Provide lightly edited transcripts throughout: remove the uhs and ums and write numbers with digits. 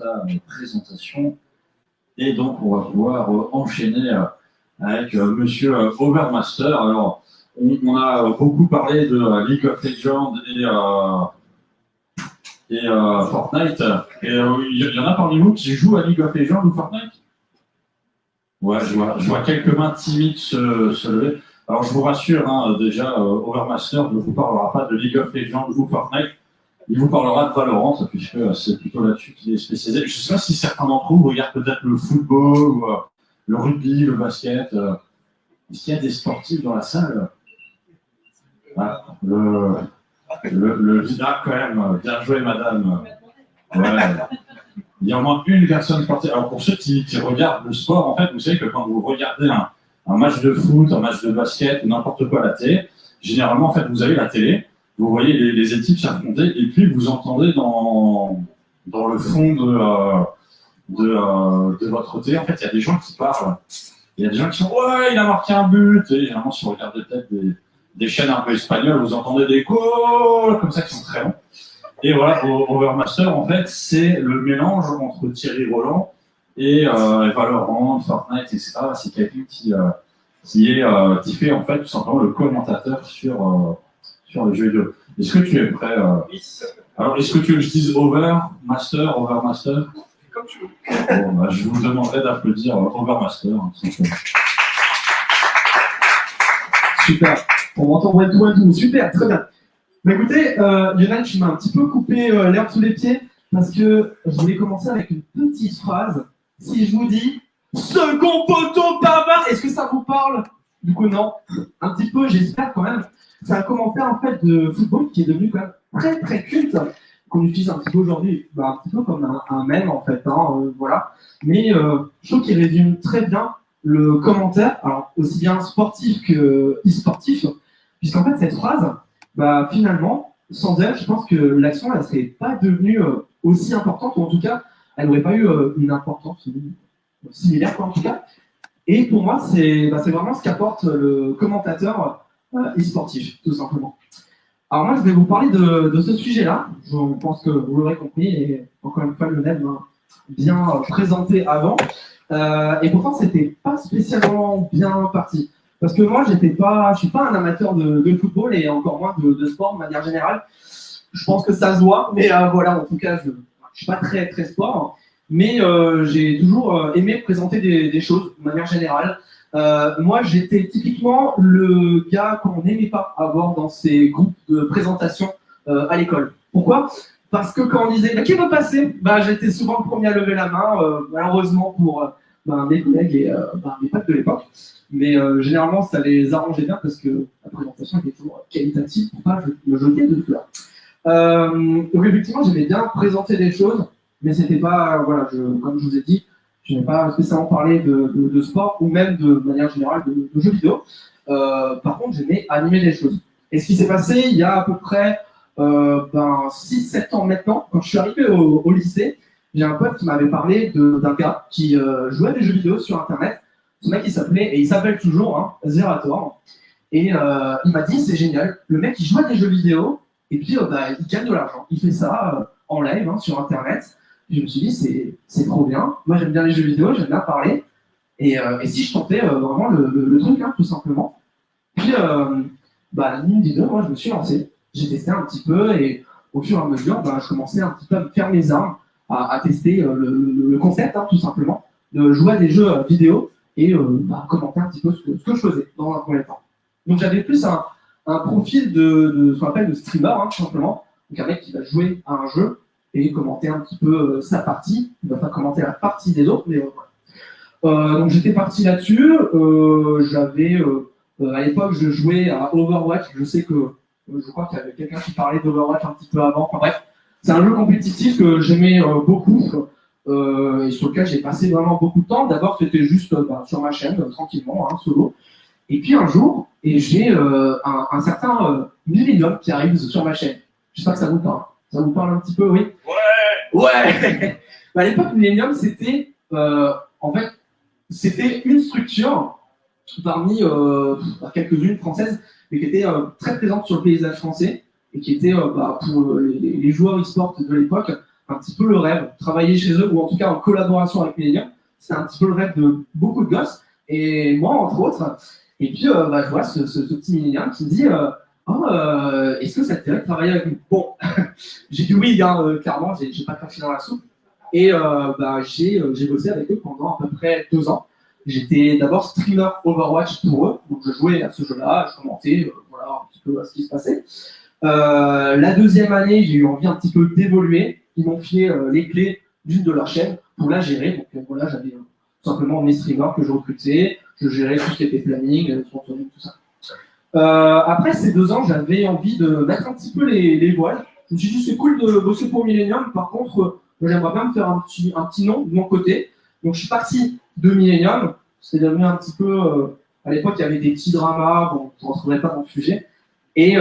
ta présentation. Et donc, on va pouvoir enchaîner avec Monsieur Overmaster. Alors, on a beaucoup parlé de League of Legends et Fortnite. Et il y en a parmi vous qui jouent à League of Legends ou Fortnite? Ouais, je vois quelques mains timides se lever. Alors, je vous rassure, hein, déjà, Overmaster ne vous parlera pas de League of Legends ou Fortnite. Il vous parlera de Valorant, puisque c'est plutôt là-dessus qu'il est spécialisé. Je ne sais pas si certains d'entre vous regardent peut-être le football, ou le rugby, le basket. Est-ce qu'il y a des sportifs dans la salle? Ah, le Vida, quand même. Bien joué, madame. Ouais. Il y a au moins une personne sportive. Alors, pour ceux qui regardent le sport, en fait, vous savez que quand vous regardez un match de foot, un match de basket, ou n'importe quoi à la télé, généralement, en fait, vous avez la télé. Vous voyez les équipes s'affronter et puis vous entendez dans le fond de votre télé, en fait, il y a des gens qui parlent. Il y a des gens qui sont « Ouais, il a marqué un but !» Et généralement, si vous regardez peut-être des chaînes un peu espagnoles, vous entendez des « goals !» comme ça qui sont très longs. Et voilà, Overmaster, en fait, c'est le mélange entre Thierry Roland et Valorant, Fortnite, etc. C'est quelqu'un qui fait, en fait, tout simplement le commentateur sur le jeu vidéo. Est-ce que tu es prêt Alors, est-ce que tu veux que je dise Overmaster? Comme tu veux. Bon, bah, je vous demanderai d'applaudir Overmaster. Super. On m'entend ouais tout. Super, très bien. Mais écoutez, Lionel, tu m'as un petit peu coupé l'herbe sous les pieds parce que je voulais commencer avec une petite phrase. Si je vous dis « Second poteau barbare », est-ce que ça vous parle? Du coup, non. Un petit peu, j'espère quand même. C'est un commentaire en fait de football qui est devenu quand même très très culte, qu'on utilise un petit peu aujourd'hui, un petit peu comme un mème en fait, voilà. Mais je trouve qu'il résume très bien le commentaire, alors aussi bien sportif que e-sportif, puisqu'en fait cette phrase, finalement, sans elle, je pense que l'action elle serait pas devenue aussi importante, ou en tout cas, elle n'aurait pas eu une importance similaire quoi, en tout cas. Et pour moi, c'est vraiment ce qu'apporte le commentateur e-sportif, tout simplement. Alors moi, je vais vous parler de ce sujet-là. Je pense que vous l'aurez compris, et encore une fois, Lionel m'a bien présenté avant. Et pourtant, c'était pas spécialement bien parti. Parce que moi, je suis pas un amateur de football et encore moins de sport de manière générale. Je pense que ça se voit, mais voilà, en tout cas, je suis pas très très sport. Mais j'ai toujours aimé présenter des choses de manière générale. Moi, j'étais typiquement le gars qu'on n'aimait pas avoir dans ces groupes de présentation à l'école. Pourquoi? Parce que quand on disait qui veut passer, j'étais souvent le premier à lever la main, malheureusement pour mes collègues et mes potes de l'époque. Mais généralement, ça les arrangeait bien parce que la présentation était toujours qualitative pour pas me jeter de fleurs. Donc effectivement, j'aimais bien présenter des choses, mais c'était pas, voilà, comme je vous ai dit, je n'ai pas spécialement parlé de sport ou même de manière générale de jeux vidéo. Par contre, j'aimais animer des choses. Et ce qui s'est passé il y a à peu près 6-7 ans maintenant, quand je suis arrivé au lycée, j'ai un pote qui m'avait parlé d'un gars qui jouait à des jeux vidéo sur Internet. Ce mec, il s'appelle toujours Zerator. Et il m'a dit, c'est génial, le mec, il joue à des jeux vidéo et puis il gagne de l'argent. Il fait ça en live sur Internet. Et je me suis dit, c'est trop bien. Moi, j'aime bien les jeux vidéo, j'aime bien parler. Et si je tentais vraiment le truc, tout simplement. Puis, l'année 2, moi, je me suis lancé. J'ai testé un petit peu et au fur et à mesure, je commençais un petit peu à me faire mes armes, à tester le concept, tout simplement, de jouer à des jeux vidéo et commenter un petit peu ce que je faisais dans un premier temps. Donc, j'avais plus un profil de ce qu'on appelle de streamer, tout simplement. Donc, un mec qui va jouer à un jeu et commenter un petit peu sa partie. Il ne va pas commenter la partie des autres, mais voilà. Donc j'étais parti là-dessus. À l'époque, je jouais à Overwatch. Je crois qu'il y avait quelqu'un qui parlait d'Overwatch un petit peu avant. Enfin bref, c'est un jeu compétitif que j'aimais beaucoup et sur lequel j'ai passé vraiment beaucoup de temps. D'abord, c'était juste sur ma chaîne, tranquillement, solo. Et puis un jour, j'ai un certain Millennium qui arrive sur ma chaîne. J'espère que ça vous parle. Ça vous parle un petit peu, oui? Ouais. À l'époque, Millennium, c'était c'était une structure parmi quelques-unes françaises, mais qui était très présente sur le paysage français et qui était pour les joueurs e-sport de l'époque un petit peu le rêve, travailler chez eux, ou en tout cas en collaboration avec Millennium. C'est un petit peu le rêve de beaucoup de gosses, et moi entre autres. Et puis je vois ce petit Millennium qui me dit est-ce que ça te dirait de travailler avec nous? Bon, j'ai dit oui, clairement, j'ai pas craché dans la soupe. Et j'ai bossé avec eux pendant à peu près 2 ans. J'étais d'abord streamer Overwatch pour eux, donc je jouais à ce jeu-là, je commentais voilà, un petit peu ce qui se passait. La deuxième année, j'ai eu envie un petit peu d'évoluer. Ils m'ont filé les clés d'une de leurs chaînes pour la gérer. Donc voilà, j'avais tout simplement mes streamers que je recrutais, je gérais tout ce qui était planning, sponsoring, tout ça. Après ces 2 ans, j'avais envie de mettre un petit peu les voiles. Je me suis dit, c'est cool de bosser pour Millennium, par contre, j'aimerais bien me faire un petit nom de mon côté. Donc je suis parti de Millennium, c'est devenu un petit peu, à l'époque il y avait des petits dramas, bon, je ne rentrerai pas dans le sujet, et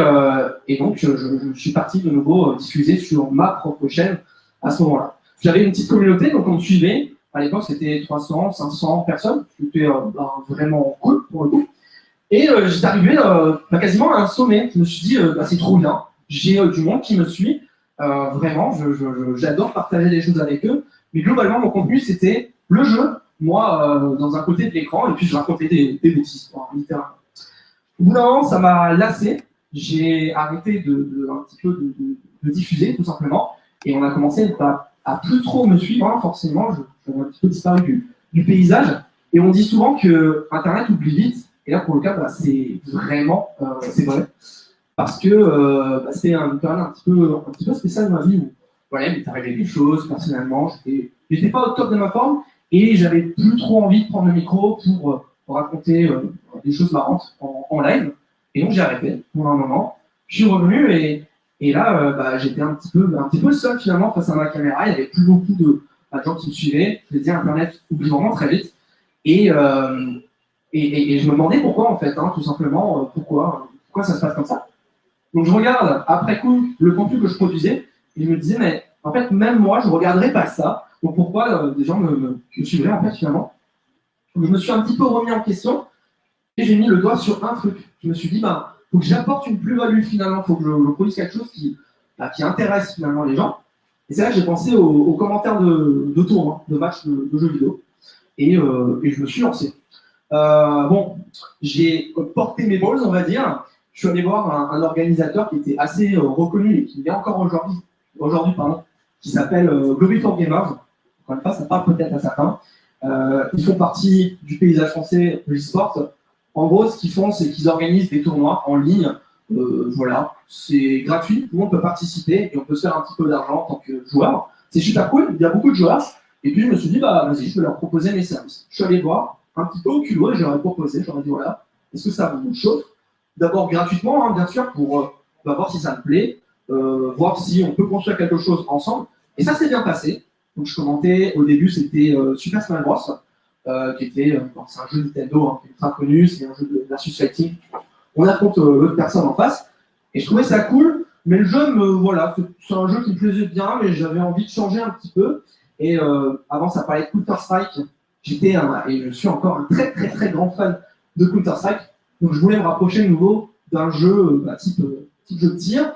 donc je suis parti de nouveau diffuser sur ma propre chaîne à ce moment-là. J'avais une petite communauté, donc on me suivait, à l'époque c'était 300, 500 personnes, c'était vraiment cool pour le coup. Et j'étais arrivé quasiment à un sommet, je me suis dit, c'est trop bien, j'ai du monde qui me suit, vraiment, j'adore partager des choses avec eux, mais globalement mon contenu c'était le jeu, moi dans un côté de l'écran, et puis je racontais des bêtises, littéralement. Au bout d'un moment, ça m'a lassé, j'ai arrêté un petit peu de diffuser, tout simplement, et on a commencé à plus trop me suivre, hein, forcément, j'avais un petit peu disparu du paysage, et on dit souvent que Internet oublie vite, et là pour le cas, c'est vraiment, c'est vrai, parce que c'était une période un petit peu spéciale de ma vie où voilà, il m'est arrivé des choses, personnellement, j'étais pas au top de ma forme, et j'avais plus trop envie de prendre le micro pour raconter des choses marrantes en live, et donc j'ai arrêté pendant un moment, je suis revenu, et là, j'étais un petit peu seul finalement face à ma caméra, il n'y avait plus beaucoup de gens qui me suivaient, je l'ai dit, Internet oublie vraiment très vite, et je me demandais pourquoi en fait, hein, tout simplement, pourquoi ça se passe comme ça. Donc je regarde après coup le contenu que je produisais, et je me disais, mais en fait, même moi, je ne regarderais pas ça, donc pourquoi des gens me suivraient en fait finalement. Donc je me suis un petit peu remis en question, et j'ai mis le doigt sur un truc. Je me suis dit, faut que j'apporte une plus-value finalement, faut que je produise quelque chose qui intéresse finalement les gens. Et c'est là que j'ai pensé aux commentaires de tournois, de matchs de jeux vidéo, et je me suis lancé. J'ai porté mes balls, on va dire. Je suis allé voir un organisateur qui était assez reconnu et qui est encore aujourd'hui, qui s'appelle Glory for Gamers. Encore une fois, ça parle peut-être à certains. Ils font partie du paysage français de l'e-sport. En gros, ce qu'ils font, c'est qu'ils organisent des tournois en ligne. Voilà, c'est gratuit, tout le monde peut participer et on peut se faire un petit peu d'argent en tant que joueur. C'est super cool, il y a beaucoup de joueurs. Et puis je me suis dit, vas-y, je vais leur proposer mes services. Je suis allé voir un petit peu au culot et j'aurais proposé, j'aurais dit, voilà, est-ce que ça vous chauffe? D'abord gratuitement, hein, bien sûr, pour voir si ça me plaît, voir si on peut construire quelque chose ensemble. Et ça s'est bien passé. Donc je commentais, au début c'était Super Smash Bros, qui était, c'est un jeu Nintendo qui est ultra connu, c'est un jeu de versus fighting. On affronte l'autre personne en face, et je trouvais ça cool, mais le jeu, c'est un jeu qui me plaisait bien, mais j'avais envie de changer un petit peu. Et avant ça parlait de Counter-Strike, et je suis encore un très très très grand fan de Counter-Strike, donc je voulais me rapprocher de nouveau d'un jeu type jeu de tir.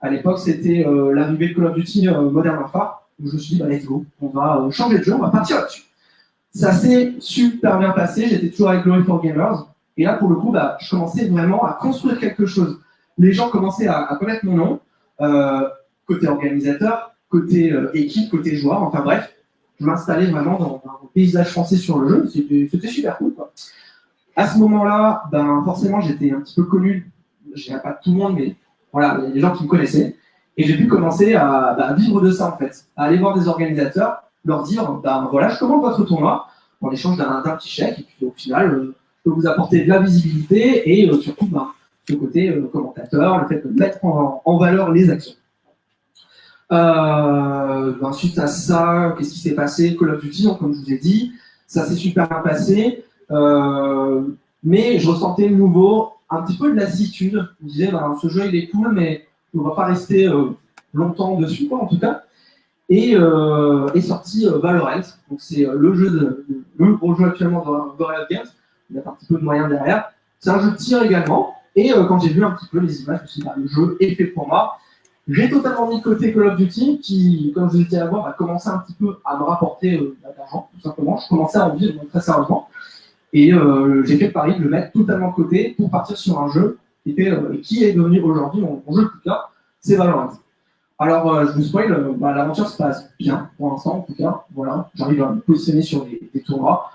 À l'époque, c'était l'arrivée de Call of Duty Modern Warfare. Donc je me suis dit, let's go, on va changer de jeu, on va partir là-dessus. Ça s'est super bien passé, j'étais toujours avec Glory for Gamers. Et là, pour le coup, je commençais vraiment à construire quelque chose. Les gens commençaient à connaître mon nom, côté organisateur, côté équipe, côté joueur, enfin bref. Je m'installais vraiment dans un paysage français sur le jeu, c'était super cool, quoi. À ce moment-là, forcément, j'étais un petit peu connu, je dirais pas tout le monde, mais voilà, il y a des gens qui me connaissaient. Et j'ai pu commencer à vivre de ça, en fait. À aller voir des organisateurs, leur dire, voilà, je commande votre tournoi, en échange d'un petit chèque, et puis au final, je peux vous apporter de la visibilité, et surtout, ce côté commentateur, le fait de mettre en valeur les actions. Suite à ça, qu'est-ce qui s'est passé? Call of Duty, comme je vous ai dit, ça s'est super bien passé, mais je ressentais de nouveau un petit peu de lassitude. Je me disais, ce jeu il est cool, mais on ne va pas rester longtemps dessus, quoi, en tout cas. Et est sorti Valorant, donc c'est le gros jeu actuellement dans Riot Games. Il y a un petit peu de moyens derrière. C'est un jeu de tir également. Et quand j'ai vu un petit peu les images, je me suis dit, le jeu est fait pour moi. J'ai totalement mis de côté Call of Duty, qui, comme je vous ai dit avant, a commencé un petit peu à me rapporter de l'argent, tout simplement. Je commençais à en vivre très sérieusement. Et j'ai fait le pari de le mettre totalement de côté pour partir sur un jeu qui est devenu aujourd'hui mon jeu de coup de cœur, c'est Valorant. Alors, je vous spoil, l'aventure se passe bien pour l'instant, en tout cas. Voilà, j'arrive à me positionner sur des tournois,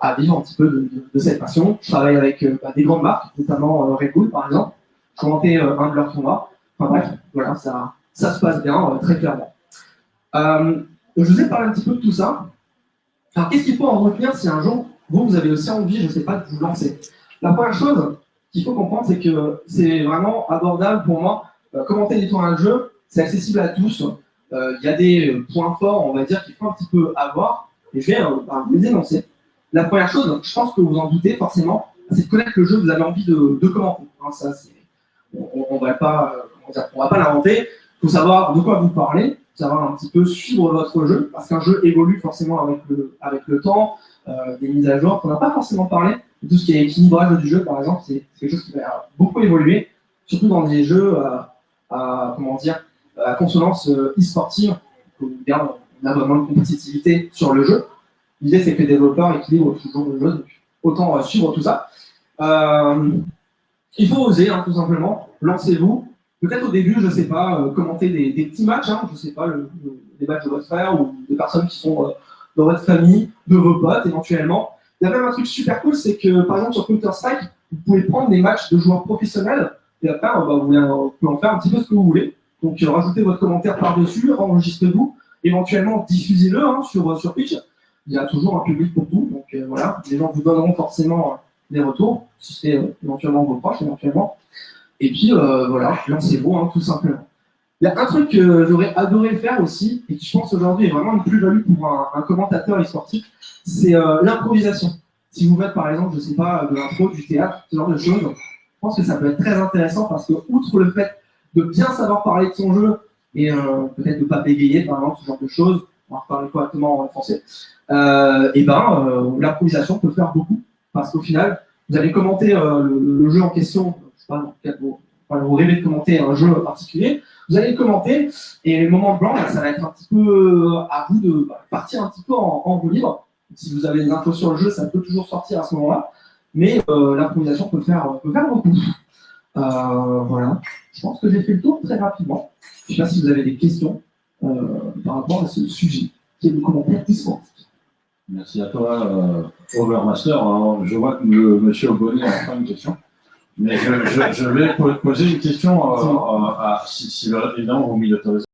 à vivre un petit peu de cette passion. Je travaille avec des grandes marques, notamment Red Bull, par exemple. Je commentais un de leurs tournois. Enfin bref, voilà, ça se passe bien, très clairement. Je vous ai parlé un petit peu de tout ça. Alors, qu'est-ce qu'il faut en retenir si un jour, vous avez aussi envie, je ne sais pas, de vous lancer? La première chose qu'il faut comprendre, c'est que c'est vraiment abordable pour moi. Commenter des tournois de jeu, c'est accessible à tous. Il y a des points forts, on va dire, qu'il faut un petit peu avoir. Et je vais vous les énoncer. La première chose, je pense que vous en doutez forcément, c'est de connaître le jeu que vous avez envie de commenter. Hein, ça, on va pas l'inventer. Il faut savoir de quoi vous parlez, savoir un petit peu suivre votre jeu, parce qu'un jeu évolue forcément avec le temps, des mises à jour. On n'a pas forcément parlé de tout ce qui est équilibrage du jeu, par exemple, c'est quelque chose qui va beaucoup évoluer, surtout dans des jeux à consonance e-sportive, où on a vraiment de compétitivité sur le jeu. L'idée, c'est que les développeurs équilibrent toujours le jeu, donc autant suivre tout ça. Il faut oser, hein, tout simplement. Lancez-vous. Peut-être au début, je ne sais pas, commenter des petits matchs, hein, je ne sais pas, des matchs de votre frère ou des personnes qui sont dans votre famille, de vos potes éventuellement. Il y a même un truc super cool, c'est que par exemple sur Counter-Strike, vous pouvez prendre des matchs de joueurs professionnels et après, vous pouvez en faire un petit peu ce que vous voulez. Donc rajoutez votre commentaire par-dessus, enregistrez-vous, éventuellement diffusez-le hein, sur Twitch. Il y a toujours un public pour tout, donc voilà, les gens vous donneront forcément des retours, si c'est éventuellement vos proches, éventuellement. Et puis voilà, lancez-vous, hein, tout simplement. Il y a un truc que j'aurais adoré faire aussi, et qui je pense aujourd'hui est vraiment une plus-value pour un commentateur e-sportif, c'est l'improvisation. Si vous faites par exemple, je ne sais pas, de l'impro, du théâtre, ce genre de choses, je pense que ça peut être très intéressant parce que, outre le fait de bien savoir parler de son jeu, et peut-être de ne pas bégayer, par exemple, ce genre de choses, on va reparler correctement en français, l'improvisation peut faire beaucoup, parce qu'au final, vous allez commenter le jeu en question, je sais pas, dans quel vous rêvez de commenter un jeu particulier, vous allez le commenter, et le moment blanc, ça va être un petit peu à vous de partir un petit peu en roue libre. Si vous avez des infos sur le jeu, ça peut toujours sortir à ce moment-là, mais l'improvisation peut faire beaucoup. Voilà, je pense que j'ai fait le tour très rapidement. Je ne sais pas si vous avez des questions par rapport à ce sujet, qui est le commentaire e-sportif. Merci à toi, Overmaster. Alors, je vois que le monsieur Bonnet a enfin une question. Mais je vais poser une question si évidemment vous m'y autorisez.